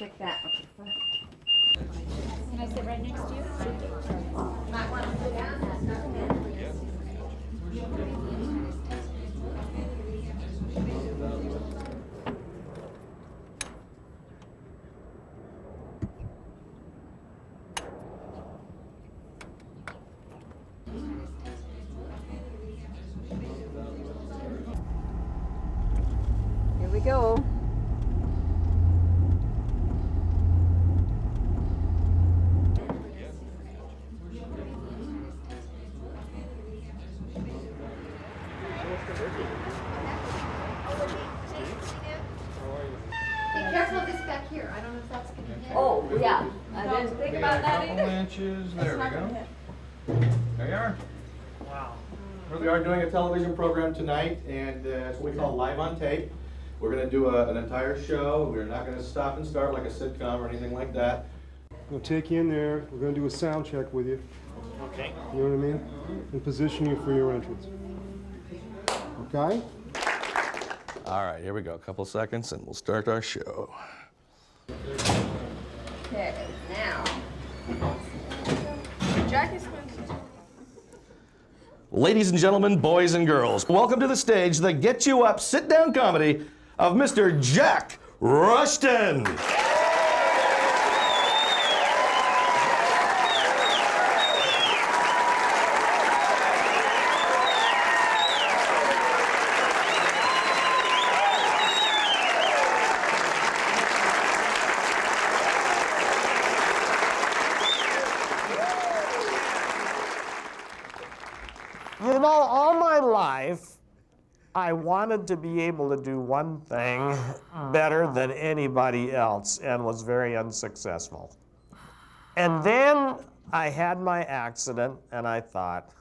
check that. Can I sit right next to you? Might want to sit down. Here we go. Be careful of this back here. I don't know if that's going to hit. Oh, yeah. I didn't think about that Couple either. inches, there we go. There you are. Wow. We are doing a television program tonight, and it's what we call live on tape. We're going to do an entire show. We're not going to stop and start like a sitcom or anything like that. We'll take you in there. We're going to do a sound check with you. Okay. You know what I mean? And position you for your entrance. Okay? All right, here we go. A couple seconds and we'll start our show. Okay, now. Jack is going to... Ladies and gentlemen, boys and girls, welcome to the stage, the Get You Up sit-down comedy of Mr. Jack Rushton. You know, all my life, I wanted to be able to do one thing better than anybody else and was very unsuccessful. And then I had my accident and I thought,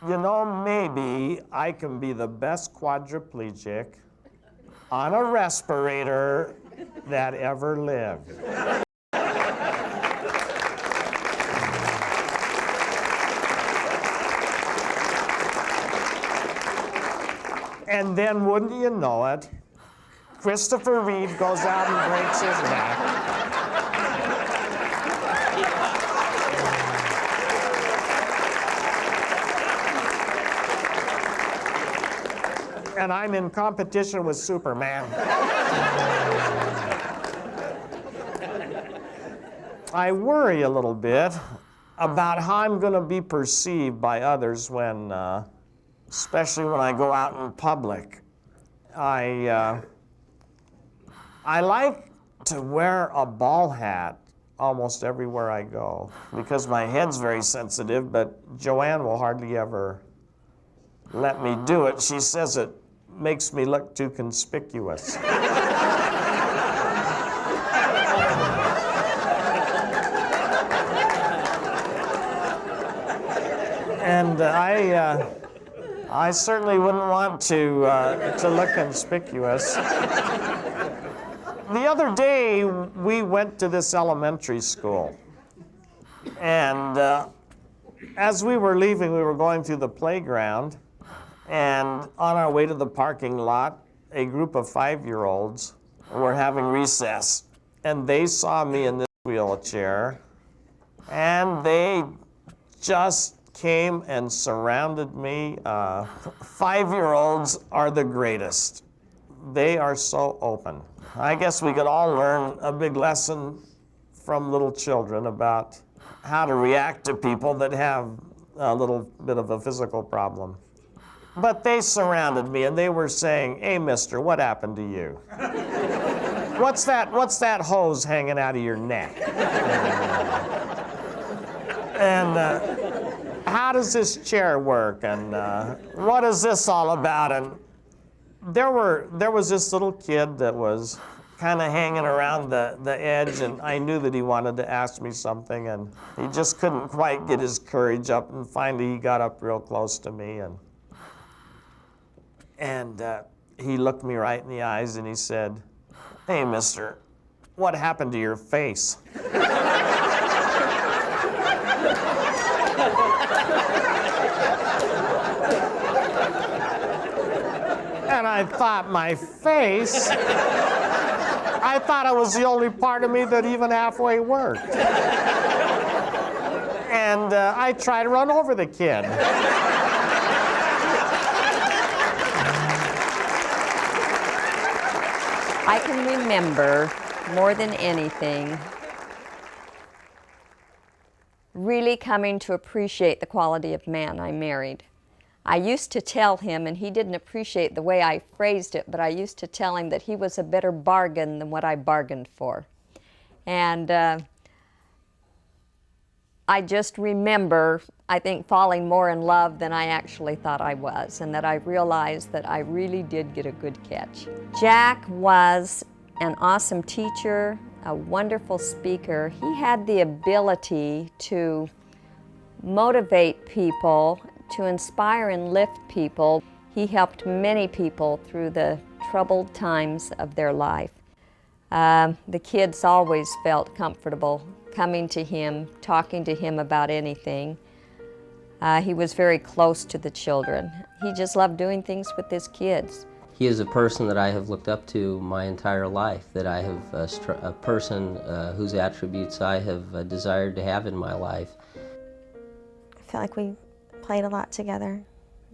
you know, maybe I can be the best quadriplegic on a respirator that ever lived. And then, wouldn't you know it, Christopher Reeve goes out and breaks his neck. And I'm in competition with Superman. I worry a little bit about how I'm going to be perceived by others when, especially when I go out in public. I like to wear a ball hat almost everywhere I go because my head's very sensitive, but Joanne will hardly ever let me do it. She says it makes me look too conspicuous. And I certainly wouldn't want to look conspicuous. The other day, we went to this elementary school. And as we were leaving, we were going through the playground. And on our way to the parking lot, a group of 5-year-olds were having recess. And they saw me in this wheelchair. And they just came and surrounded me. 5-year-olds are the greatest. They are so open. I guess we could all learn a big lesson from little children about how to react to people that have a little bit of a physical problem. But they surrounded me and they were saying, "Hey, mister, what happened to you? What's that hose hanging out of your neck? And how does this chair work? And what is this all about?" And there was this little kid that was kind of hanging around the edge, and I knew that he wanted to ask me something, and he just couldn't quite get his courage up, and finally he got up real close to me, and he looked me right in the eyes and he said, "Hey, mister, what happened to your face?" And I thought, my face? I thought it was the only part of me that even halfway worked. And I tried to run over the kid. I can remember, more than anything, really coming to appreciate the quality of man I married. I used to tell him, and he didn't appreciate the way I phrased it, but I used to tell him that he was a better bargain than what I bargained for. And I just remember, I think, falling more in love than I actually thought I was, and that I realized that I really did get a good catch. Jack was an awesome teacher, a wonderful speaker. He had the ability to motivate people, to inspire and lift people. He helped many people through the troubled times of their life. The kids always felt comfortable coming to him, talking to him about anything. He was very close to the children. He just loved doing things with his kids. He is a person that I have looked up to my entire life, that I have a person whose attributes I have desired to have in my life. I feel like we played a lot together,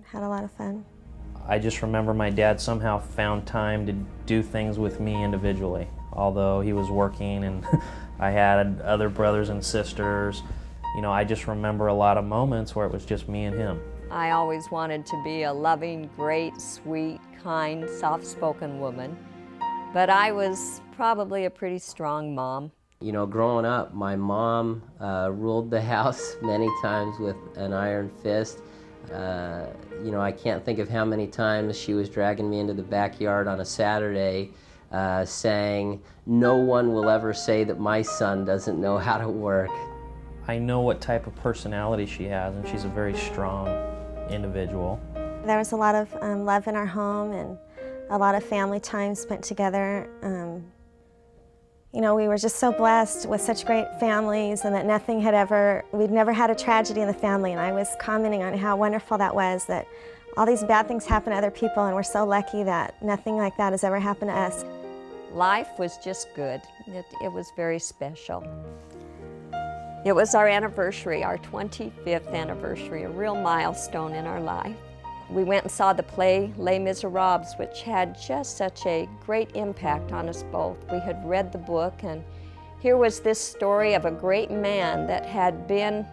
had a lot of fun. I just remember my dad somehow found time to do things with me individually. Although he was working and I had other brothers and sisters, you know, I just remember a lot of moments where it was just me and him. I always wanted to be a loving, great, sweet, kind, soft-spoken woman, but I was probably a pretty strong mom. You know, growing up, my mom ruled the house many times with an iron fist. You know, I can't think of how many times she was dragging me into the backyard on a Saturday saying, "No one will ever say that my son doesn't know how to work." I know what type of personality she has, and she's a very strong individual. There was a lot of love in our home and a lot of family time spent together. You know, we were just so blessed with such great families, and that we'd never had a tragedy in the family, and I was commenting on how wonderful that was, that all these bad things happen to other people, and we're so lucky that nothing like that has ever happened to us. Life was just good. It was very special. It was our anniversary, our 25th anniversary, a real milestone in our life. We went and saw the play Les Miserables, which had just such a great impact on us both. We had read the book, and here was this story of a great man that had been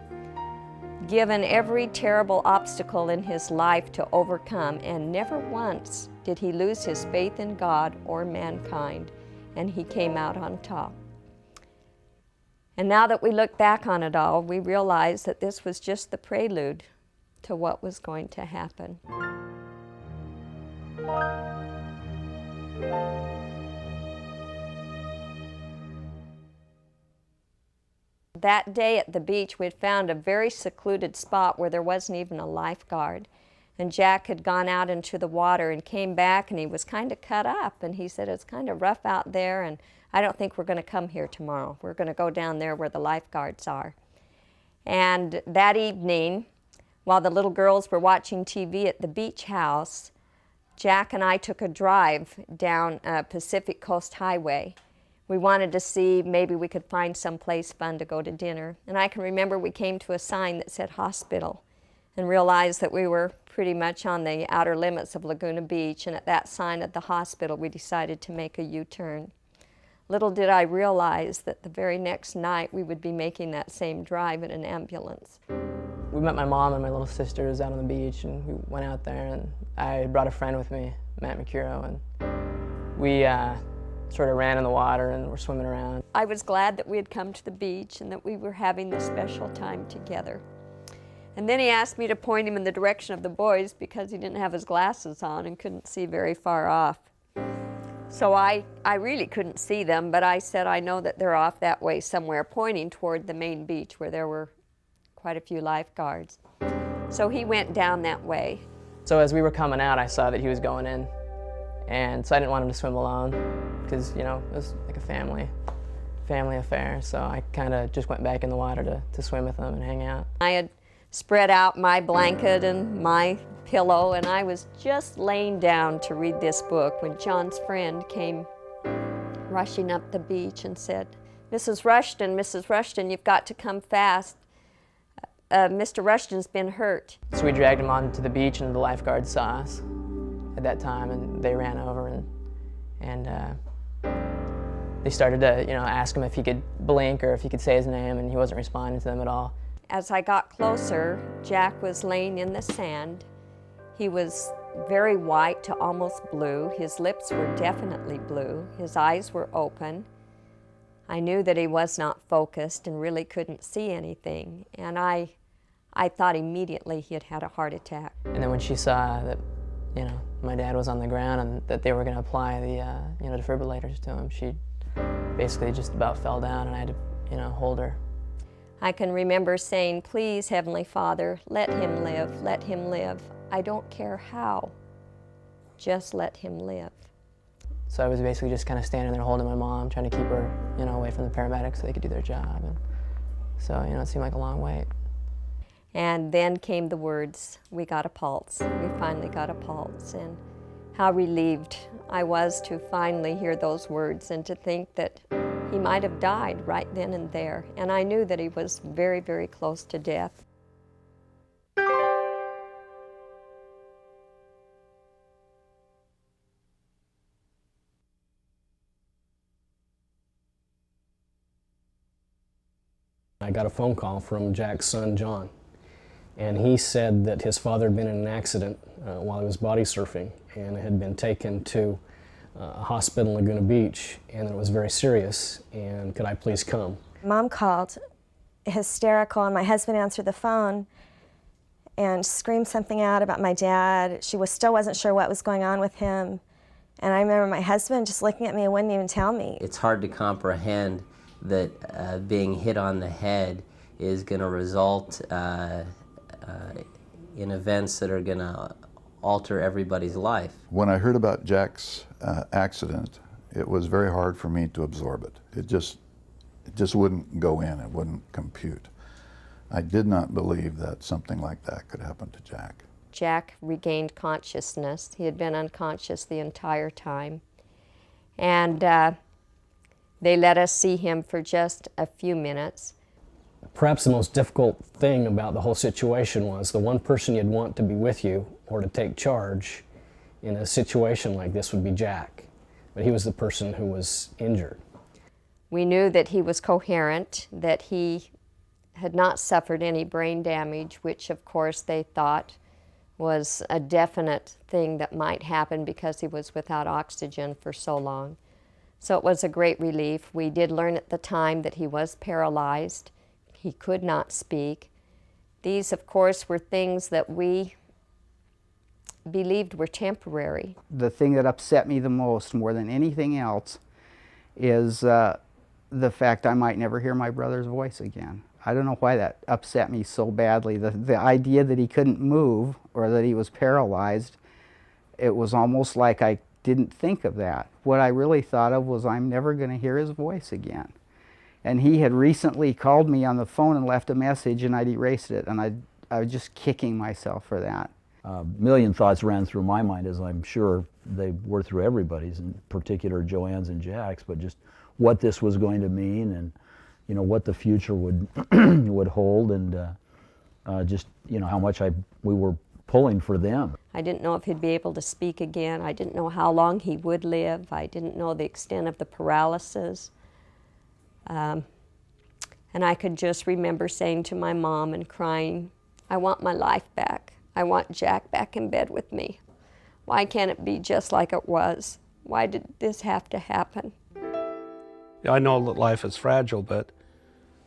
given every terrible obstacle in his life to overcome, and never once did he lose his faith in God or mankind, and he came out on top. And now that we look back on it all, we realize that this was just the prelude to what was going to happen. That day at the beach, we had found a very secluded spot where there wasn't even a lifeguard. And Jack had gone out into the water and came back, and he was kind of cut up. And he said, "It's kind of rough out there, and I don't think we're going to come here tomorrow. We're going to go down there where the lifeguards are." And that evening, while the little girls were watching TV at the beach house, Jack and I took a drive down Pacific Coast Highway. We wanted to see maybe we could find someplace fun to go to dinner. And I can remember we came to a sign that said hospital and realized that we were pretty much on the outer limits of Laguna Beach, and at that sign at the hospital we decided to make a U-turn. Little did I realize that the very next night we would be making that same drive in an ambulance. We met my mom and my little sisters out on the beach, and we went out there, and I brought a friend with me, Matt McCuro, and we sort of ran in the water and were swimming around. I was glad that we had come to the beach and that we were having this special time together. And then he asked me to point him in the direction of the boys because he didn't have his glasses on and couldn't see very far off. So I really couldn't see them, but I said, "I know that they're off that way somewhere," pointing toward the main beach where there were quite a few lifeguards. So he went down that way. So as we were coming out, I saw that he was going in, and so I didn't want him to swim alone because, you know, it was like a family affair. So I kind of just went back in the water to swim with him and hang out. I had spread out my blanket and my pillow, and I was just laying down to read this book when John's friend came rushing up the beach and said, Mrs. Rushton, you've got to come fast. Mr. Rushton's been hurt. So we dragged him onto the beach, and the lifeguards saw us at that time, and they ran over and they started to, ask him if he could blink or if he could say his name, and he wasn't responding to them at all. As I got closer, Jack was laying in the sand. He was very white to almost blue. His lips were definitely blue. His eyes were open. I knew that he was not focused and really couldn't see anything. And I thought immediately he had had a heart attack. And then when she saw that, my dad was on the ground and that they were going to apply the, defibrillators to him, she basically just about fell down, and I had to, hold her. I can remember saying, please, Heavenly Father, let him live, let him live. I don't care how, just let him live. So I was basically just kind of standing there holding my mom, trying to keep her, away from the paramedics so they could do their job. And so, it seemed like a long wait. And then came the words, we got a pulse. We finally got a pulse. And how relieved I was to finally hear those words and to think that he might have died right then and there. And I knew that he was very, very close to death. I got a phone call from Jack's son, John, and he said that his father had been in an accident while he was body surfing and had been taken to a hospital in Laguna Beach, and it was very serious, and could I please come? Mom called, hysterical, and my husband answered the phone and screamed something out about my dad. She still wasn't sure what was going on with him, and I remember my husband just looking at me and wouldn't even tell me. It's hard to comprehend that being hit on the head is going to result in events that are going to alter everybody's life. When I heard about Jack's accident, it was very hard for me to absorb it. It just wouldn't go in, it wouldn't compute. I did not believe that something like that could happen to Jack. Jack regained consciousness. He had been unconscious the entire time. And they let us see him for just a few minutes. Perhaps the most difficult thing about the whole situation was the one person you'd want to be with you or to take charge in a situation like this would be Jack. But he was the person who was injured. We knew that he was coherent, that he had not suffered any brain damage, which of course they thought was a definite thing that might happen because he was without oxygen for so long. So it was a great relief. We did learn at the time that he was paralyzed. He could not speak. These, of course, were things that we believed were temporary. The thing that upset me the most, more than anything else, is the fact I might never hear my brother's voice again. I don't know why that upset me so badly. The idea that he couldn't move or that he was paralyzed, it was almost like I didn't think of that. What I really thought of was I'm never going to hear his voice again. And he had recently called me on the phone and left a message, and I'd erased it, and I was just kicking myself for that. A million thoughts ran through my mind, as I'm sure they were through everybody's, in particular Joanne's and Jack's, but just what this was going to mean, and what the future would would hold, and just how much we were pulling for them. I didn't know if he'd be able to speak again. I didn't know how long he would live. I didn't know the extent of the paralysis. And I could just remember saying to my mom and crying, I want my life back. I want Jack back in bed with me. Why can't it be just like it was? Why did this have to happen? I know that life is fragile, but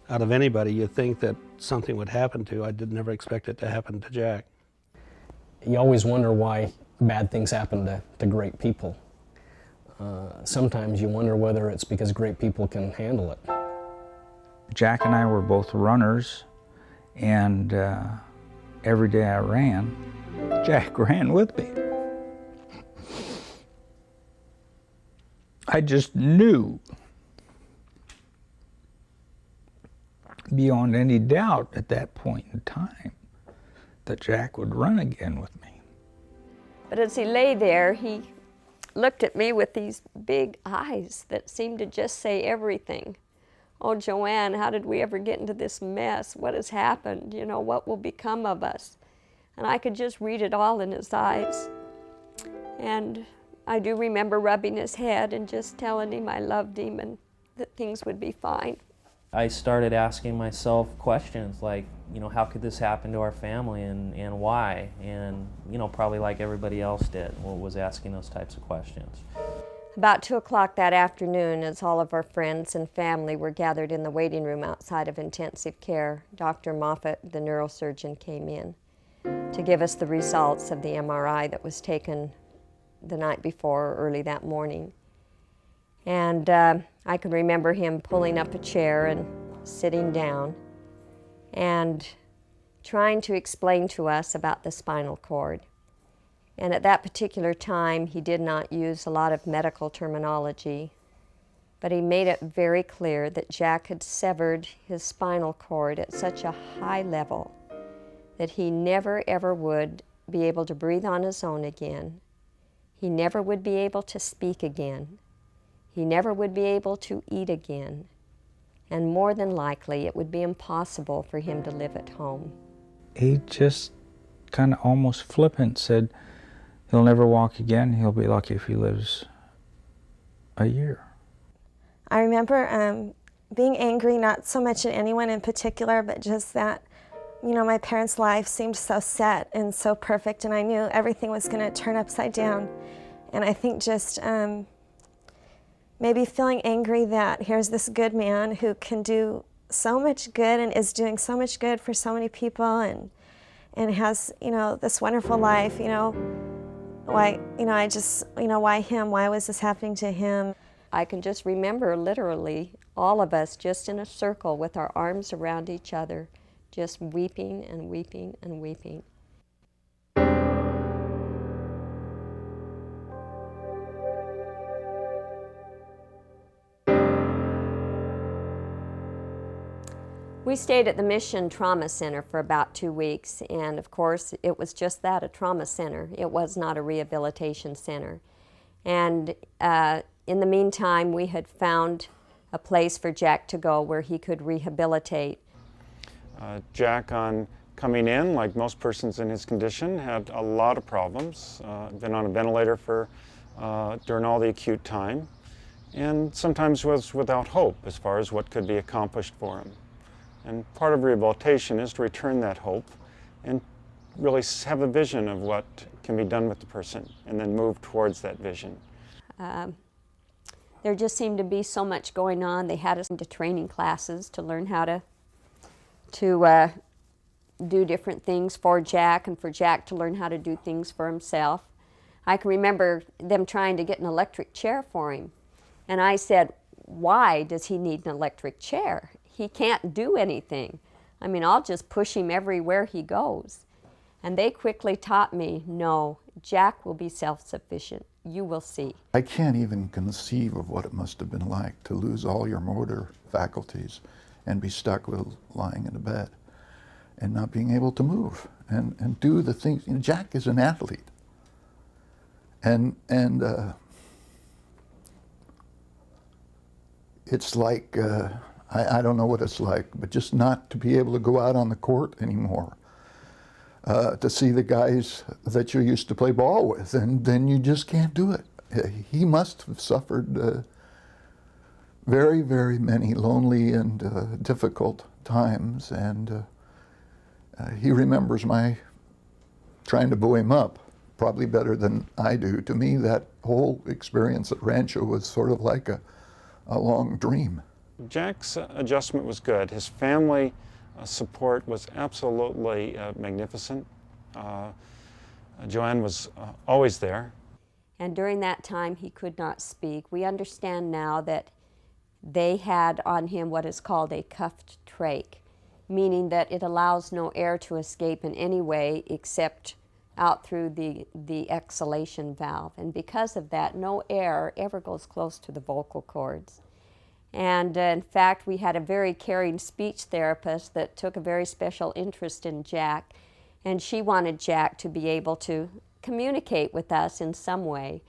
out of anybody you'd think that something would happen to. I did never expect it to happen to Jack. You always wonder why bad things happen to great people. Sometimes you wonder whether it's because great people can handle it. Jack and I were both runners, and every day I ran, Jack ran with me. I just knew beyond any doubt at that point in time that Jack would run again with me. But as he lay there, he looked at me with these big eyes that seemed to just say everything. Oh, Joanne, how did we ever get into this mess? What has happened? You know, what will become of us? And I could just read it all in his eyes. And I do remember rubbing his head and just telling him I loved him and that things would be fine. I started asking myself questions like, you know, how could this happen to our family and why? And, you know, probably like everybody else did, was asking those types of questions. About 2 o'clock that afternoon, as all of our friends and family were gathered in the waiting room outside of intensive care, Dr. Moffat, the neurosurgeon, came in to give us the results of the MRI that was taken the night before or early that morning. And I can remember him pulling up a chair and sitting down and trying to explain to us about the spinal cord. And at that particular time, he did not use a lot of medical terminology, but he made it very clear that Jack had severed his spinal cord at such a high level that he never ever would be able to breathe on his own again. He never would be able to speak again. He never would be able to eat again. And more than likely, it would be impossible for him to live at home. He just kind of almost flippant said he'll never walk again. He'll be lucky if he lives a year. I remember being angry, not so much at anyone in particular, but just that, you know, my parents' life seemed so set and so perfect, and I knew everything was going to turn upside down. And I think just maybe feeling angry that here's this good man who can do so much good and is doing so much good for so many people and has, you know, this wonderful life, you know, why, you know, I just, you know, why him? Why was this happening to him? I can just remember literally all of us just in a circle with our arms around each other, just weeping and weeping and weeping. We stayed at the Mission Trauma Center for about 2 weeks, and of course it was just that, a trauma center. It was not a rehabilitation center. And in the meantime, we had found a place for Jack to go where he could rehabilitate. Jack, on coming in, like most persons in his condition, had a lot of problems. Been on a ventilator for during all the acute time, and sometimes was without hope as far as what could be accomplished for him. And part of rehabilitation is to return that hope and really have a vision of what can be done with the person and then move towards that vision. There just seemed to be so much going on. They had us into training classes to learn how to do different things for Jack and for Jack to learn how to do things for himself. I can remember them trying to get an electric chair for him. And I said, why does he need an electric chair? He can't do anything. I mean, I'll just push him everywhere he goes. And they quickly taught me, no, Jack will be self-sufficient. You will see. I can't even conceive of what it must have been like to lose all your motor faculties and be stuck with lying in a bed and not being able to move and do the things. You know, Jack is an athlete. And it's like, I don't know what it's like, but just not to be able to go out on the court anymore, to see the guys that you used to play ball with, and then you just can't do it. He must have suffered very, very many lonely and difficult times, and he remembers my trying to buoy him up probably better than I do. To me, that whole experience at Rancho was sort of like a long dream. Jack's adjustment was good. His family support was absolutely magnificent. Joanne was always there. And during that time, he could not speak. We understand now that they had on him what is called a cuffed trach, meaning that it allows no air to escape in any way except out through the exhalation valve. And because of that, no air ever goes close to the vocal cords. And in fact, we had a very caring speech therapist that took a very special interest in Jack, and she wanted Jack to be able to communicate with us in some way.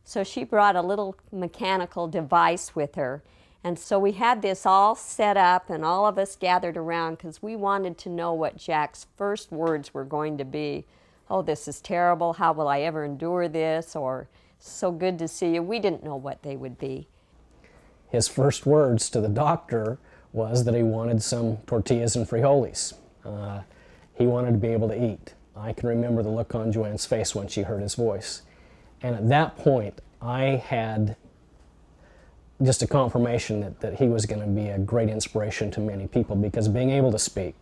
So she brought a little mechanical device with her. And so we had this all set up and all of us gathered around because we wanted to know what Jack's first words were going to be. Oh, this is terrible. How will I ever endure this? Or so good to see you. We didn't know what they would be. His first words to the doctor was that he wanted some tortillas and frijoles. He wanted to be able to eat. I can remember the look on Joanne's face when she heard his voice. And at that point, I had just a confirmation that he was going to be a great inspiration to many people, because being able to speak,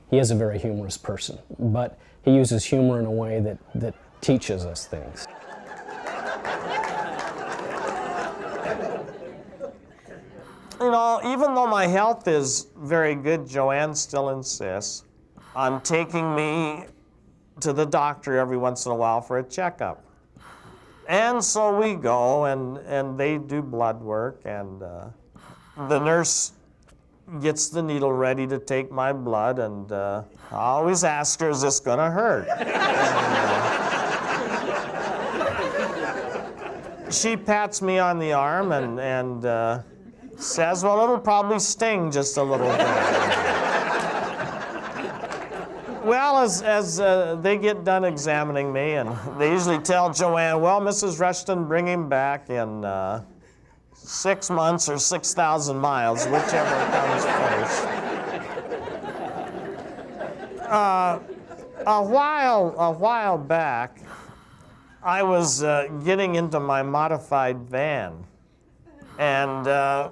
he is a very humorous person, but he uses humor in a way that teaches us things. You know, even though my health is very good, Joanne still insists on taking me to the doctor every once in a while for a checkup. And so we go, and they do blood work, and the nurse gets the needle ready to take my blood, and I always ask her, is this gonna hurt? And, she pats me on the arm and says, well, it'll probably sting just a little bit. Well, as they get done examining me, and they usually tell Joanne, well, Mrs. Rushton, bring him back in 6 months or 6,000 miles, whichever comes first. A while back, I was getting into my modified van, and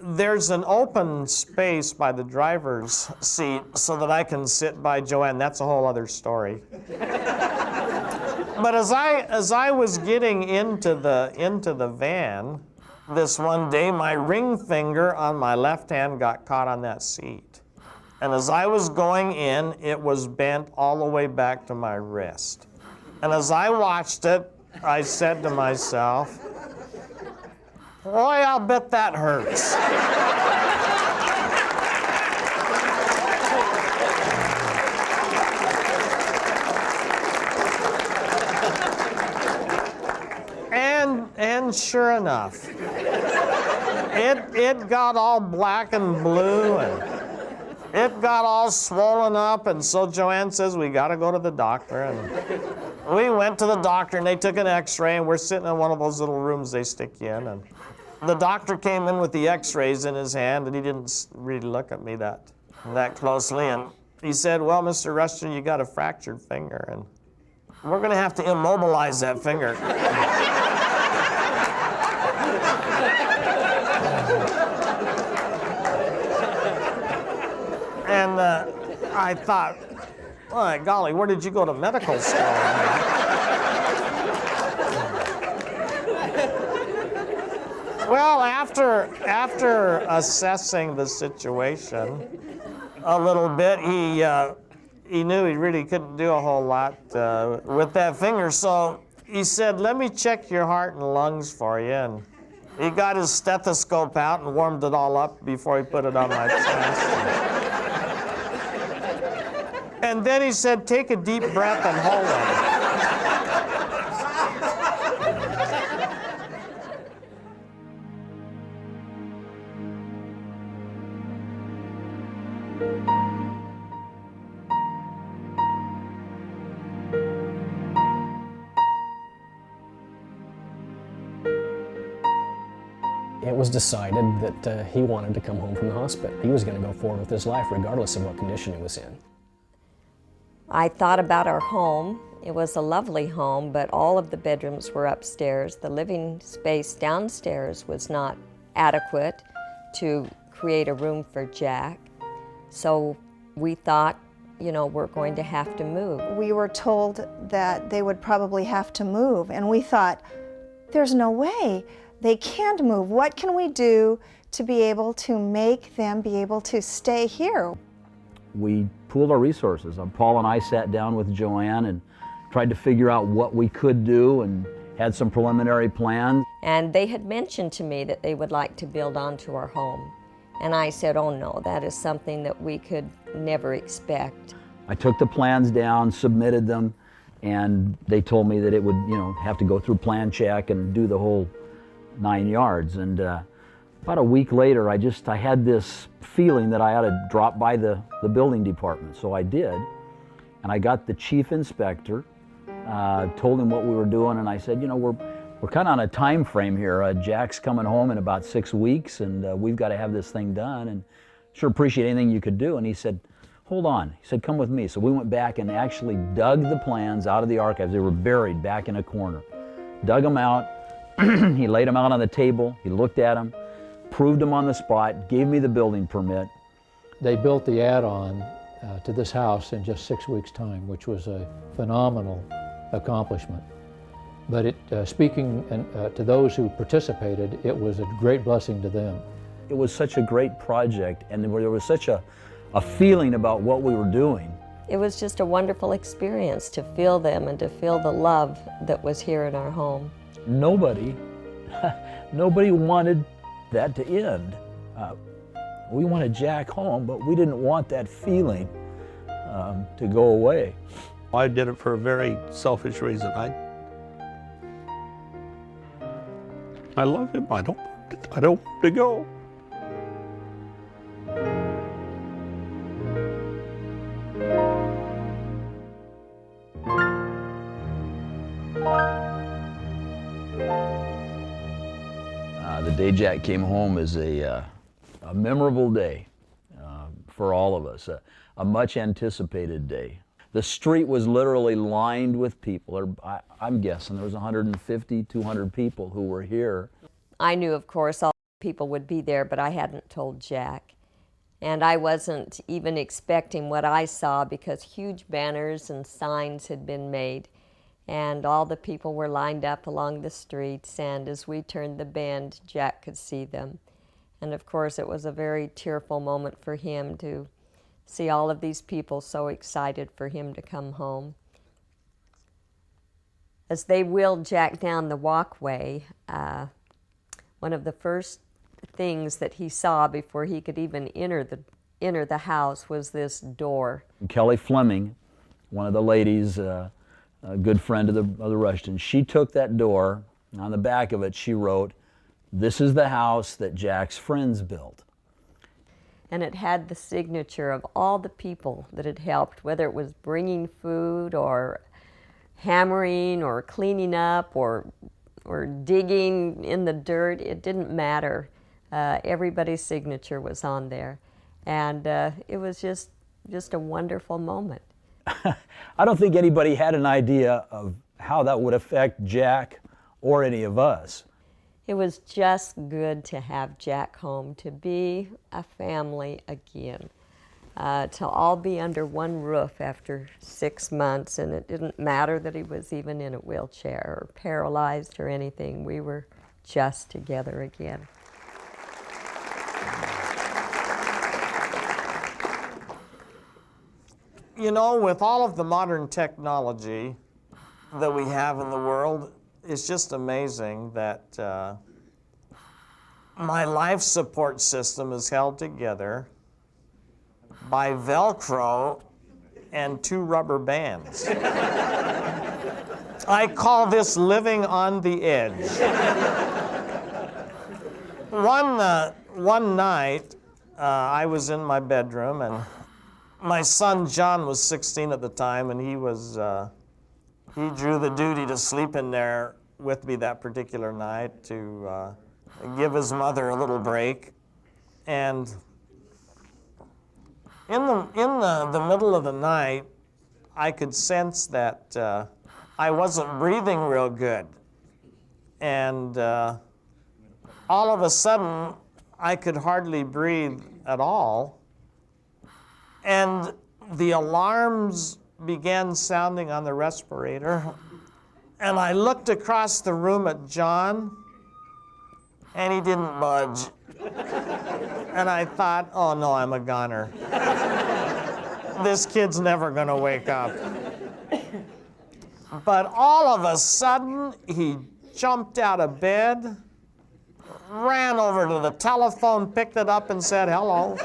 there's an open space by the driver's seat so that I can sit by Joanne. That's a whole other story. But as I was getting into the van, this one day, my ring finger on my left hand got caught on that seat. And as I was going in, it was bent all the way back to my wrist. And as I watched it, I said to myself, boy, I'll bet that hurts. And sure enough, it got all black and blue, and it got all swollen up, and so Joanne says, we gotta go to the doctor. And we went to the doctor, and they took an x-ray, and we're sitting in one of those little rooms they stick you in, and the doctor came in with the x-rays in his hand, and he didn't really look at me that closely, and he said, well, Mr. Rushton, you got a fractured finger, and we're gonna have to immobilize that finger. And I thought, oh, golly, where did you go to medical school? Well, after assessing the situation a little bit, he knew he really couldn't do a whole lot with that finger. So he said, let me check your heart and lungs for you. And he got his stethoscope out and warmed it all up before he put it on my chest. And then he said, take a deep breath and hold it. It was decided that he wanted to come home from the hospital. He was going to go forward with his life regardless of what condition he was in. I thought about our home. It was a lovely home, but all of the bedrooms were upstairs. The living space downstairs was not adequate to create a room for Jack. So we thought, you know, we're going to have to move. We were told that they would probably have to move, and we thought, there's no way. They can't move. What can we do to be able to make them be able to stay here? We pooled our resources. Paul and I sat down with Joanne and tried to figure out what we could do and had some preliminary plans. And they had mentioned to me that they would like to build onto our home. And I said, oh no, that is something that we could never expect. I took the plans down, submitted them, And they told me that it would, have to go through plan check and do the whole 9 yards. And about a week later, I had this feeling that I ought to drop by the building department. So I did, and I got the chief inspector, told him what we were doing, and I said, we're kind of on a time frame here. Jack's coming home in about 6 weeks, and we've got to have this thing done, and sure appreciate anything you could do. And he said, hold on. He said, come with me. So we went back and actually dug the plans out of the archives. They were buried back in a corner. Dug them out. He laid them out on the table. He looked at them, proved them on the spot, gave me the building permit. They built the add-on to this house in just 6 weeks' time, which was a phenomenal accomplishment. But speaking to those who participated, it was a great blessing to them. It was such a great project, and there was such a feeling about what we were doing. It was just a wonderful experience to feel them and to feel the love that was here in our home. Nobody wanted that to end. We wanted Jack home, but we didn't want that feeling to go away. I did it for a very selfish reason. I love him. I don't want to go. The day Jack came home is a memorable day for all of us, a much anticipated day. The street was literally lined with people. I'm guessing there was 150, 200 people who were here. I knew, of course, all the people would be there, but I hadn't told Jack. And I wasn't even expecting what I saw because huge banners and signs had been made. And all the people were lined up along the streets, and as we turned the bend, Jack could see them. And of course, it was a very tearful moment for him to see all of these people so excited for him to come home. As they wheeled Jack down the walkway, one of the first things that he saw before he could even enter the house was this door. Kelly Fleming, one of the ladies, a good friend of the Rushtons, she took that door, and on the back of it she wrote, "This is the house that Jack's friends built." And it had the signature of all the people that had helped, whether it was bringing food or hammering or cleaning up or digging in the dirt. It didn't matter. Everybody's signature was on there. And it was just a wonderful moment. I don't think anybody had an idea of how that would affect Jack or any of us. It was just good to have Jack home, to be a family again, to all be under one roof after 6 months, and it didn't matter that he was even in a wheelchair or paralyzed or anything. We were just together again. You know, with all of the modern technology that we have in the world, it's just amazing that my life support system is held together by Velcro and 2 rubber bands. I call this living on the edge. One night, I was in my bedroom, and my son John was 16 at the time, and he drew the duty to sleep in there with me that particular night to give his mother a little break. And in the middle of the night, I could sense that I wasn't breathing real good. And all of a sudden, I could hardly breathe at all. And the alarms began sounding on the respirator. And I looked across the room at John, and he didn't budge. And I thought, oh no, I'm a goner. This kid's never gonna wake up. But all of a sudden, he jumped out of bed, ran over to the telephone, picked it up, and said, hello.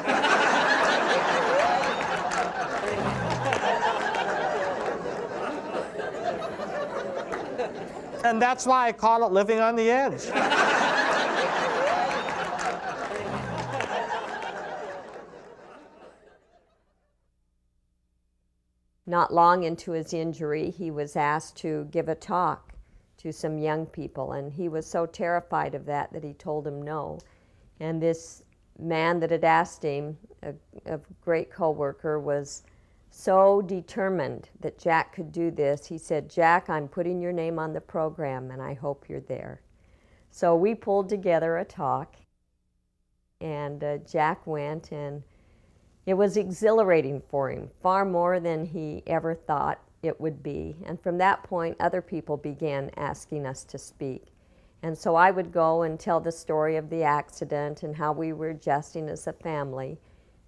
And that's why I call it living on the edge. Not long into his injury, he was asked to give a talk to some young people, and he was so terrified of that that he told them no. And this man that had asked him, a great co-worker, was so determined that Jack could do this. He said, "Jack, I'm putting your name on the program, and I hope you're there." So we pulled together a talk, and Jack went, and it was exhilarating for him, far more than he ever thought it would be. And from that point, other people began asking us to speak. And so I would go and tell the story of the accident and how we were adjusting as a family.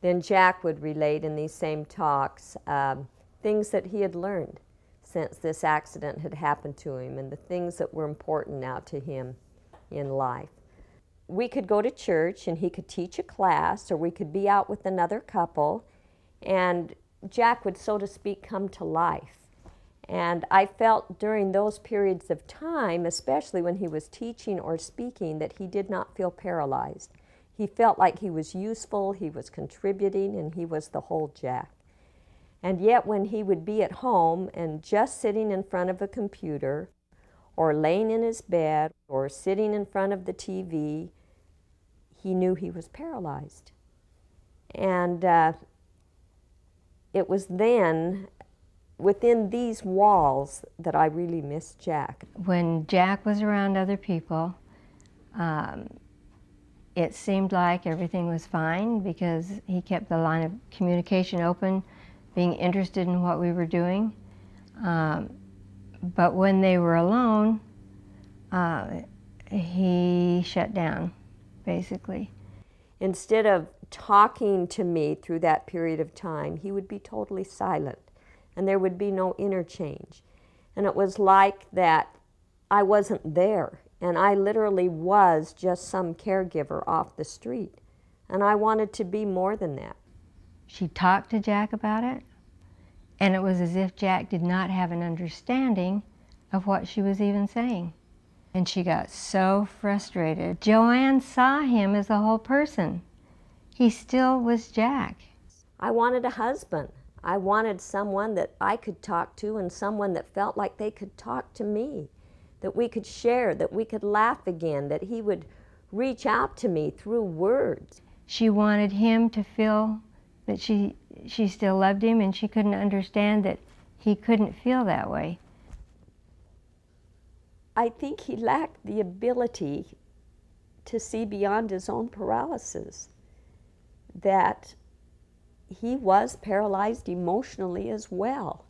Then Jack would relate in these same talks things that he had learned since this accident had happened to him and the things that were important now to him in life. We could go to church and he could teach a class, or we could be out with another couple, and Jack would, so to speak, come to life. And I felt during those periods of time, especially when he was teaching or speaking, that he did not feel paralyzed. He felt like he was useful, he was contributing, and he was the whole Jack. And yet when he would be at home and just sitting in front of a computer, or laying in his bed, or sitting in front of the TV, he knew he was paralyzed. And it was then, within these walls, that I really missed Jack. When Jack was around other people, it seemed like everything was fine because he kept the line of communication open, being interested in what we were doing. But when they were alone, he shut down, basically. Instead of talking to me through that period of time, he would be totally silent, and there would be no interchange. And it was like that I wasn't there, and I literally was just some caregiver off the street. And I wanted to be more than that. She talked to Jack about it, and it was as if Jack did not have an understanding of what she was even saying. And she got so frustrated. Joanne saw him as a whole person. He still was Jack. I wanted a husband. I wanted someone that I could talk to, and someone that felt like they could talk to me, that we could share, that we could laugh again, that he would reach out to me through words. She wanted him to feel that she still loved him, and she couldn't understand that he couldn't feel that way. I think he lacked the ability to see beyond his own paralysis, that he was paralyzed emotionally as well.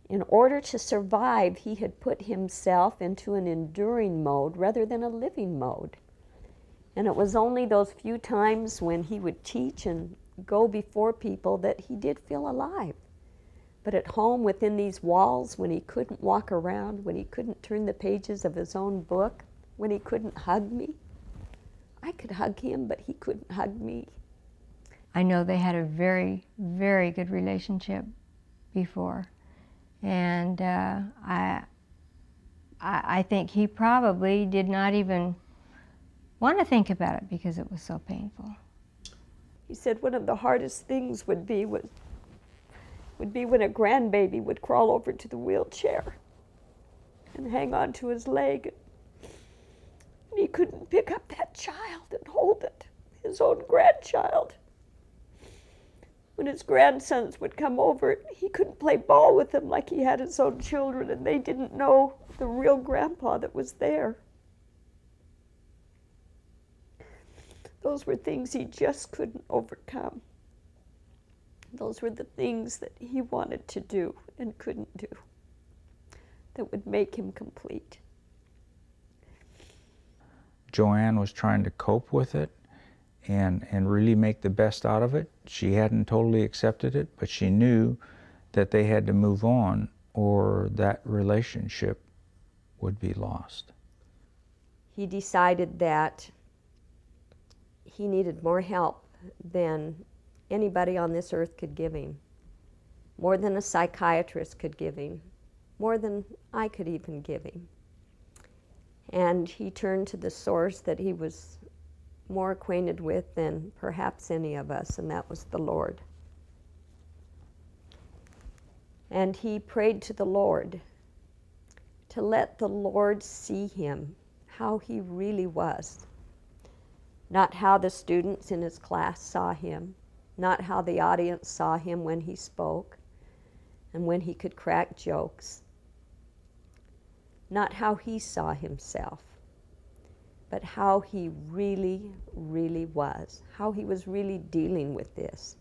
In order to survive, he had put himself into an enduring mode rather than a living mode. And it was only those few times when he would teach and go before people that he did feel alive. But at home within these walls, when he couldn't walk around, when he couldn't turn the pages of his own book, when he couldn't hug me, I could hug him, but he couldn't hug me. I know they had a very, very good relationship before. And I think he probably did not even want to think about it because it was so painful. He said one of the hardest things would be when a grandbaby would crawl over to the wheelchair and hang on to his leg. And he couldn't pick up that child and hold it, his own grandchild. When his grandsons would come over, he couldn't play ball with them like he had his own children, and they didn't know the real grandpa that was there. Those were things he just couldn't overcome. Those were the things that he wanted to do and couldn't do, that would make him complete. Joanne was trying to cope with it and really make the best out of it. She hadn't totally accepted it, but she knew that they had to move on or that relationship would be lost. He decided that he needed more help than anybody on this earth could give him, more than a psychiatrist could give him, more than I could even give him. And he turned to the source that he was more acquainted with than perhaps any of us, and that was the Lord. And he prayed to the Lord to let the Lord see him, how he really was. Not how the students in his class saw him, not how the audience saw him when he spoke and when he could crack jokes, not how he saw himself, but how he really, really was, how he was really dealing with this.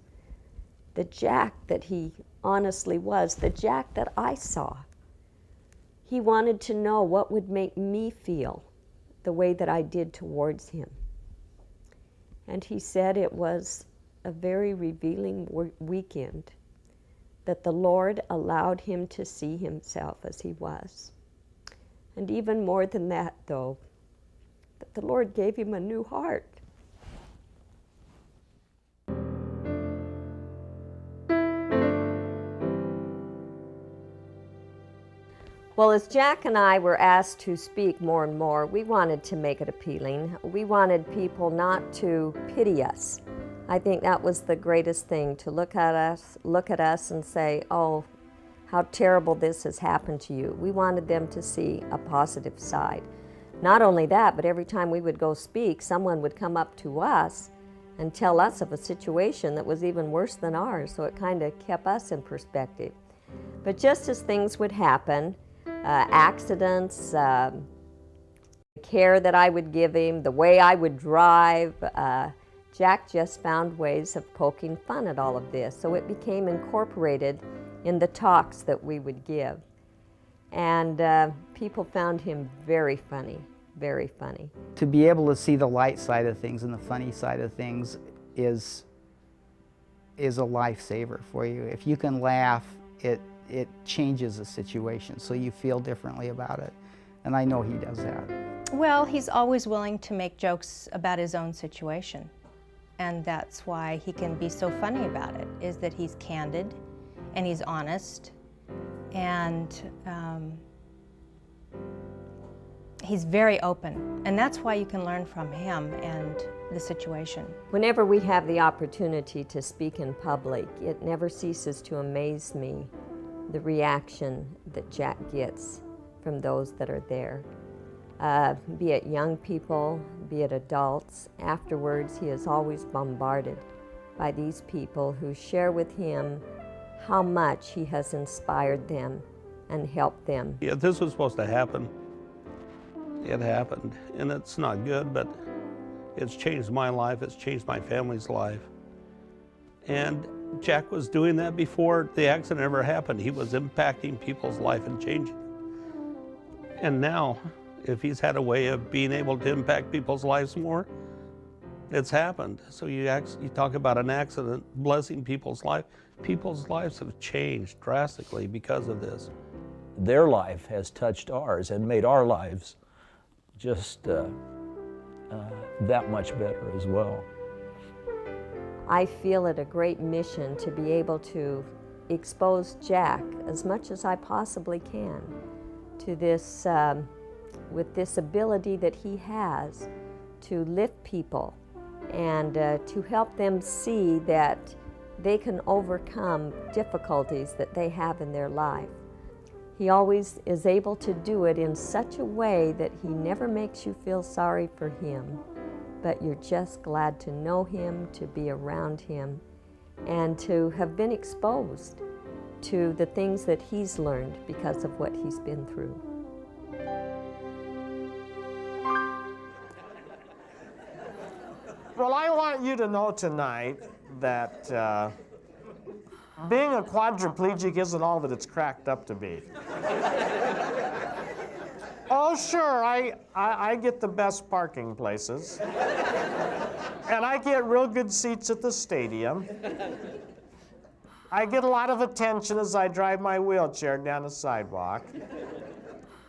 The Jack that he honestly was, the Jack that I saw. He wanted to know what would make me feel the way that I did towards him. And he said it was a very revealing weekend, that the Lord allowed him to see himself as he was. And even more than that, though, that the Lord gave him a new heart. Well, as Jack and I were asked to speak more and more, we wanted to make it appealing. We wanted people not to pity us. I think that was the greatest thing, to look at us and say, oh, how terrible this has happened to you. We wanted them to see a positive side. Not only that, but every time we would go speak, someone would come up to us and tell us of a situation that was even worse than ours, so it kind of kept us in perspective. But just as things would happen, accidents, the care that I would give him, the way I would drive, Jack just found ways of poking fun at all of this, so it became incorporated in the talks that we would give. And people found him very funny, very funny. To be able to see the light side of things and the funny side of things is a lifesaver for you. If you can laugh, it changes the situation, so you feel differently about it. And I know he does that. Well, he's always willing to make jokes about his own situation. And that's why he can be so funny about it, is that he's candid and he's honest, and he's very open. And that's why you can learn from him and the situation. Whenever we have the opportunity to speak in public, it never ceases to amaze me the reaction that Jack gets from those that are there. Be it young people, be it adults, afterwards he is always bombarded by these people who share with him how much he has inspired them and helped them. Yeah, this was supposed to happen. It happened, and it's not good, but it's changed my life, it's changed my family's life. And Jack was doing that before the accident ever happened. He was impacting people's life and changing. And now, if he's had a way of being able to impact people's lives more, it's happened. So you talk about an accident blessing people's life. People's lives have changed drastically because of this. Their life has touched ours and made our lives just that much better as well. I feel it a great mission to be able to expose Jack as much as I possibly can to this, with this ability that he has to lift people and to help them see that they can overcome difficulties that they have in their life. He always is able to do it in such a way that he never makes you feel sorry for him, but you're just glad to know him, to be around him, and to have been exposed to the things that he's learned because of what he's been through. Well, I want you to know tonight that being a quadriplegic isn't all that it's cracked up to be. Oh, sure, I get the best parking places. And I get real good seats at the stadium. I get a lot of attention as I drive my wheelchair down the sidewalk.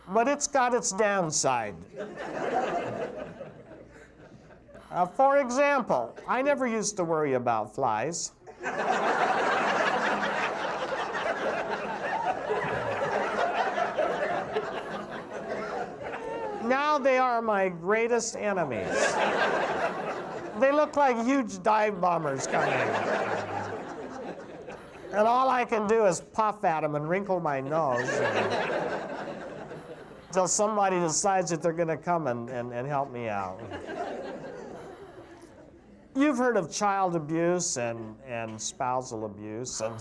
But it's got its downside. For example, I never used to worry about flies. Now they are my greatest enemies. They look like huge dive bombers coming. And all I can do is puff at them and wrinkle my nose until somebody decides that they're going to come and help me out. You've heard of child abuse and spousal abuse, and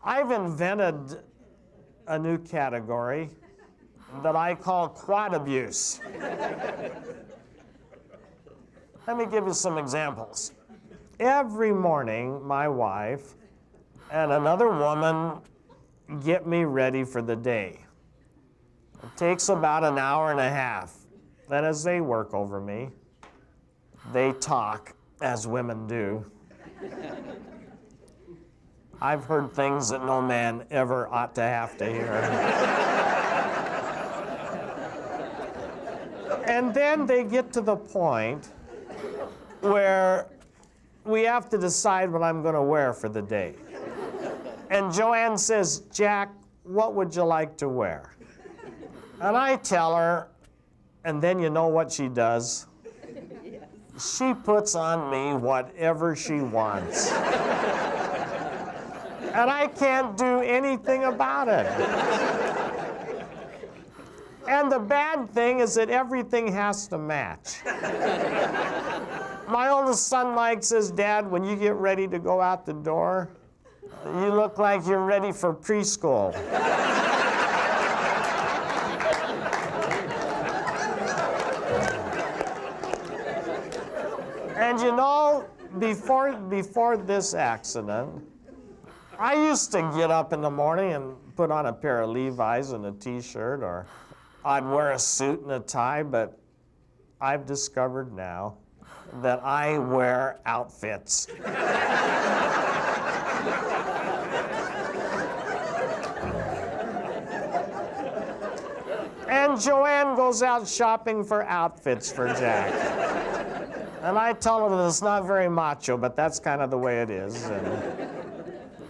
I've invented a new category that I call quad abuse. Let me give you some examples. Every morning, my wife and another woman get me ready for the day. It takes about an hour and a half. Then as they work over me, they talk, as women do. I've heard things that no man ever ought to have to hear. And then they get to the point where we have to decide what I'm going to wear for the day. And Joanne says, Jack, what would you like to wear? And I tell her, and then you know what she does? She puts on me whatever she wants. And I can't do anything about it. And the bad thing is that everything has to match. My oldest son, Mike, says, Dad, when you get ready to go out the door, you look like you're ready for preschool. And you know, before this accident, I used to get up in the morning and put on a pair of Levi's and a t-shirt, or I'd wear a suit and a tie, but I've discovered now that I wear outfits. And Joanne goes out shopping for outfits for Jack. And I tell her that it's not very macho, but that's kind of the way it is.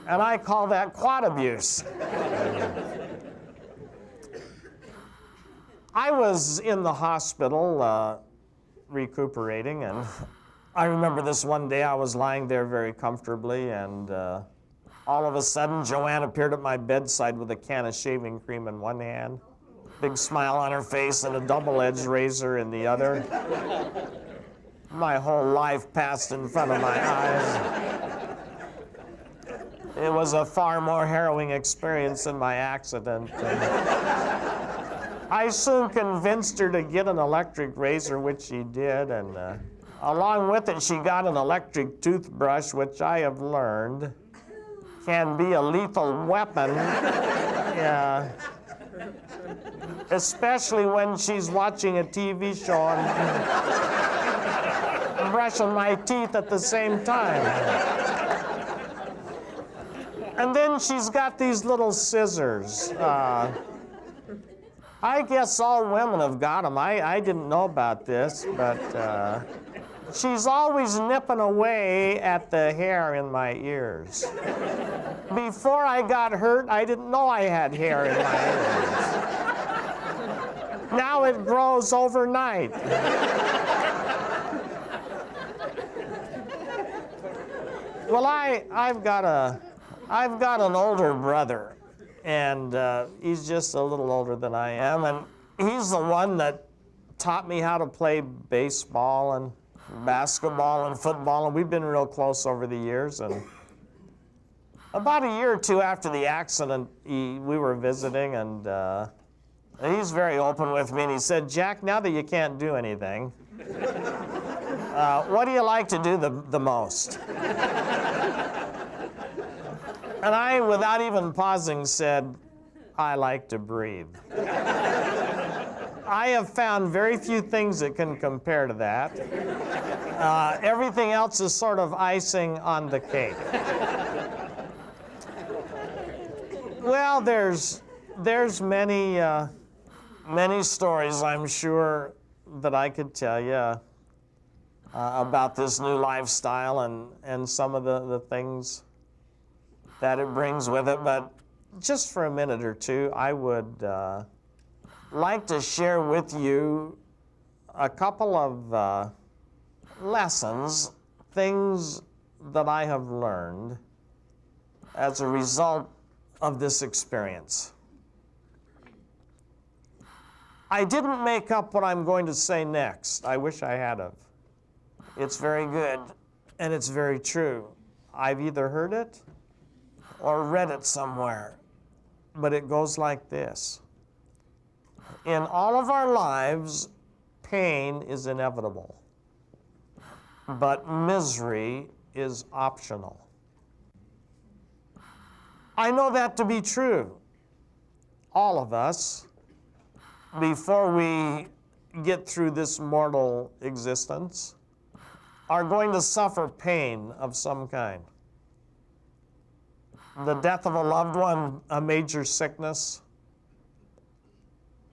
And I call that quad abuse. I was in the hospital recuperating, and I remember this one day I was lying there very comfortably, and all of a sudden Joanne appeared at my bedside with a can of shaving cream in one hand, big smile on her face, and a double-edged razor in the other. My whole life passed in front of my eyes. It was a far more harrowing experience than my accident. I soon convinced her to get an electric razor, which she did, and along with it, she got an electric toothbrush, which I have learned can be a lethal weapon. Yeah. Especially when she's watching a TV show and brushing my teeth at the same time. And then she's got these little scissors. I guess all women have got them. I didn't know about this, but she's always nipping away at the hair in my ears. Before I got hurt, I didn't know I had hair in my ears. Now it grows overnight. Well, I've got an older brother, and he's just a little older than I am, and he's the one that taught me how to play baseball and basketball and football, and we've been real close over the years. And about a year or two after the accident, we were visiting, and he's very open with me, and he said, Jack, now that you can't do anything, what do you like to do the most? And I, without even pausing, said, I like to breathe. I have found very few things that can compare to that. Everything else is sort of icing on the cake. Well, there's many stories, I'm sure, that I could tell you about this new lifestyle and some of the things that it brings with it. But just for a minute or two, I would like to share with you a couple of lessons, things that I have learned as a result of this experience. I didn't make up what I'm going to say next. I wish I had of. It's very good and it's very true. I've either heard it or read it somewhere, but it goes like this. In all of our lives, pain is inevitable, but misery is optional. I know that to be true. All of us, before we get through this mortal existence, are going to suffer pain of some kind. The death of a loved one, a major sickness,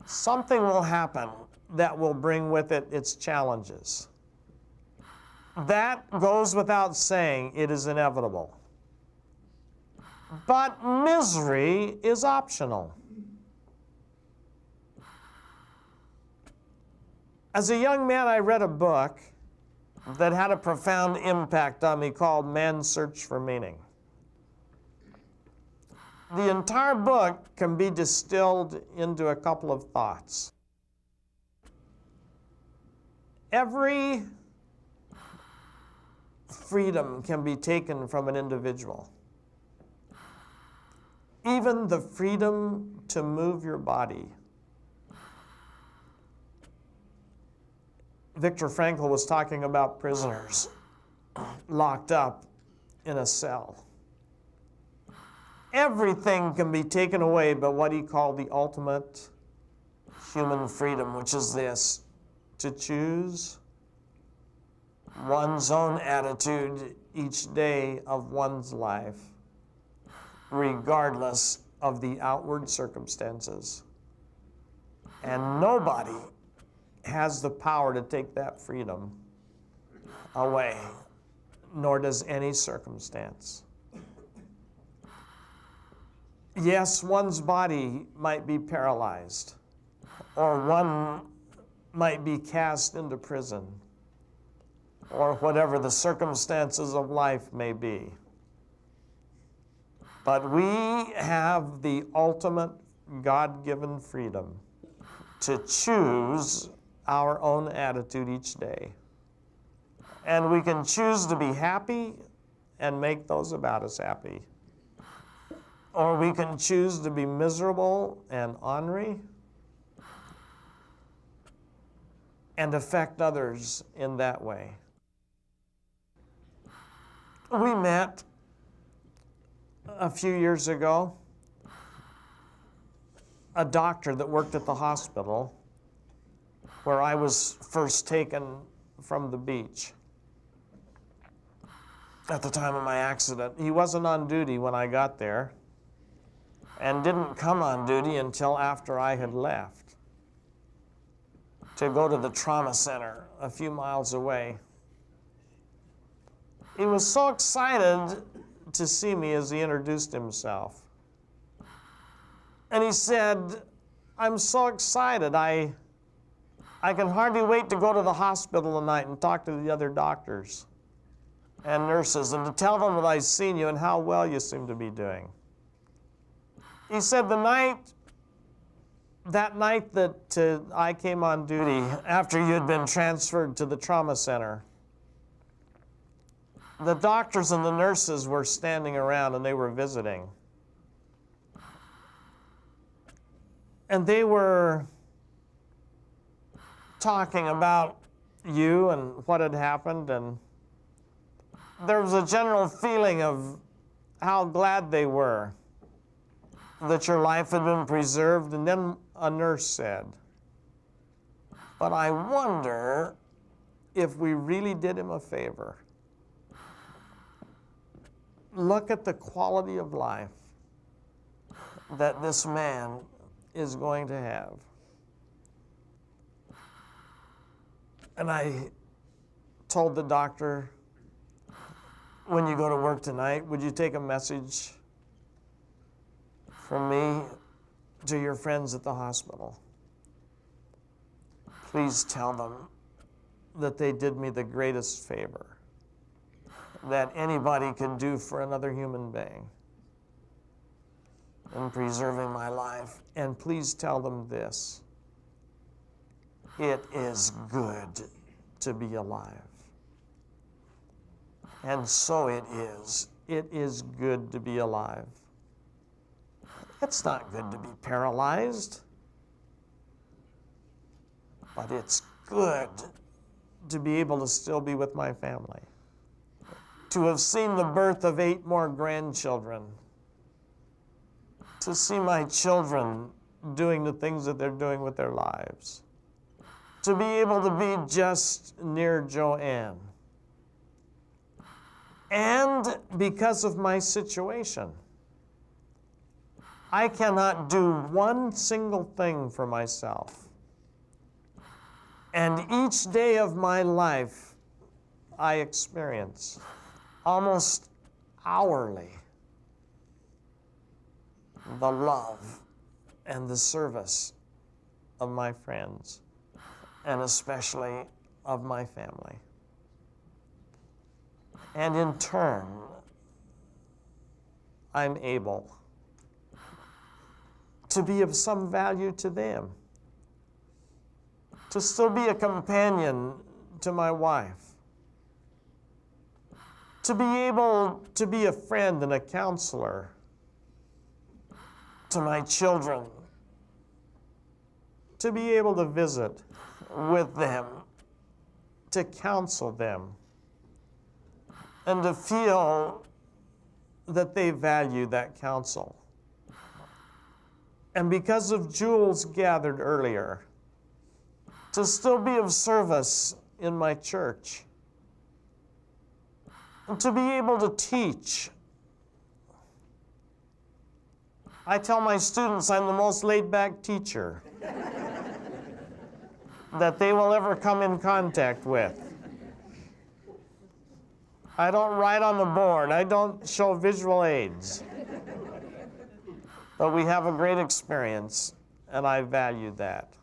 something will happen that will bring with it its challenges. That goes without saying, it is inevitable. But misery is optional. As a young man, I read a book that had a profound impact on me called Man's Search for Meaning. The entire book can be distilled into a couple of thoughts. Every freedom can be taken from an individual. Even the freedom to move your body. Viktor Frankl was talking about prisoners locked up in a cell. Everything can be taken away but what he called the ultimate human freedom, which is this: to choose one's own attitude each day of one's life, regardless of the outward circumstances. And nobody has the power to take that freedom away, nor does any circumstance. Yes, one's body might be paralyzed, or one might be cast into prison, or whatever the circumstances of life may be. But we have the ultimate God-given freedom to choose our own attitude each day. And we can choose to be happy and make those about us happy. Or we can choose to be miserable and ornery and affect others in that way. We met a few years ago, a doctor that worked at the hospital where I was first taken from the beach at the time of my accident. He wasn't on duty when I got there and didn't come on duty until after I had left to go to the trauma center a few miles away. He was so excited to see me as he introduced himself. And he said, "I'm so excited. I can hardly wait to go to the hospital tonight and talk to the other doctors and nurses and to tell them that I've seen you and how well you seem to be doing." He said that night that I came on duty after you had been transferred to the trauma center, the doctors and the nurses were standing around and they were visiting. And they were talking about you and what had happened, and there was a general feeling of how glad they were that your life had been preserved. And then a nurse said, "But I wonder if we really did him a favor. Look at the quality of life that this man is going to have." And I told the doctor, "When you go to work tonight, would you take a message from me to your friends at the hospital?" please tell them that they did me the greatest favor that anybody could do for another human being in preserving my life. And please tell them this: it is good to be alive. And so it is. It is good to be alive. It's not good to be paralyzed, but it's good to be able to still be with my family, to have seen the birth of 8 more grandchildren, to see my children doing the things that they're doing with their lives, to be able to be just near Joanne. And because of my situation, I cannot do one single thing for myself. And each day of my life, I experience almost hourly the love and the service of my friends, and especially of my family. And in turn, I'm able to be of some value to them, to still be a companion to my wife, to be able to be a friend and a counselor to my children, to be able to visit with them, to counsel them, and to feel that they value that counsel. And because of Jules gathered earlier, to still be of service in my church, and to be able to teach. I tell my students I'm the most laid-back teacher that they will ever come in contact with. I don't write on the board. I don't show visual aids. But we have a great experience, and I value that.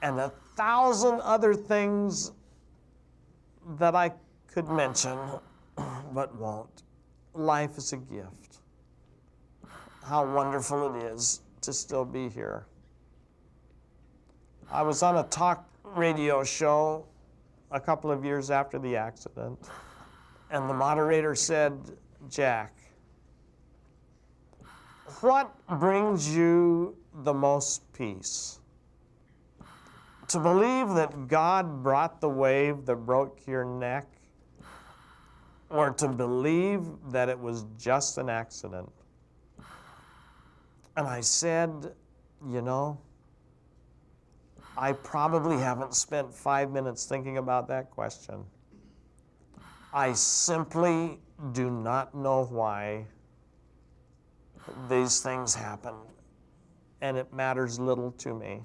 And 1,000 other things that I could mention, but won't. Life is a gift. How wonderful it is to still be here. I was on a talk radio show a couple of years after the accident, and the moderator said, "Jack, what brings you the most peace? To believe that God brought the wave that broke your neck, or to believe that it was just an accident?" And I said, you know, I probably haven't spent 5 minutes thinking about that question. I simply do not know why these things happen, and it matters little to me.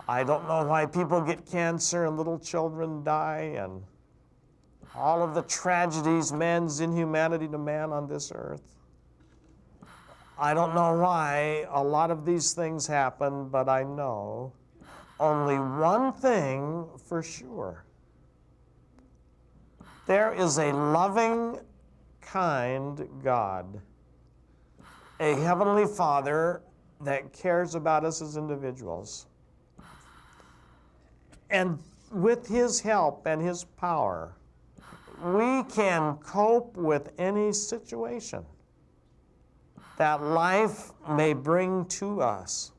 I don't know why people get cancer and little children die, and all of the tragedies, man's inhumanity to man on this earth. I don't know why a lot of these things happen, but I know only one thing for sure. There is a loving, kind God, a Heavenly Father that cares about us as individuals. And with His help and His power, we can cope with any situation that life may bring to us.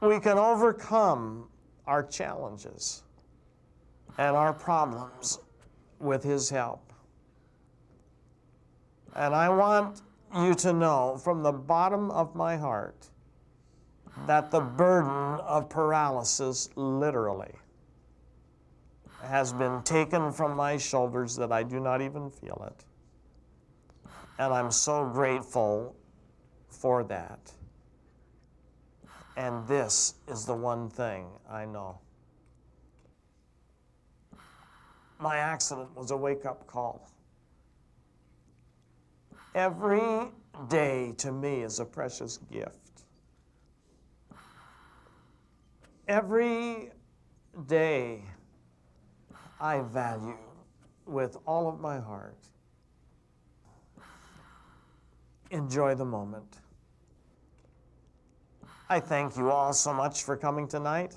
We can overcome our challenges and our problems with His help. And I want you to know from the bottom of my heart that the burden of paralysis literally has been taken from my shoulders, that I do not even feel it. And I'm so grateful for that. And this is the one thing I know. My accident was a wake-up call. Every day to me is a precious gift. Every day I value with all of my heart. Enjoy the moment. I thank you all so much for coming tonight.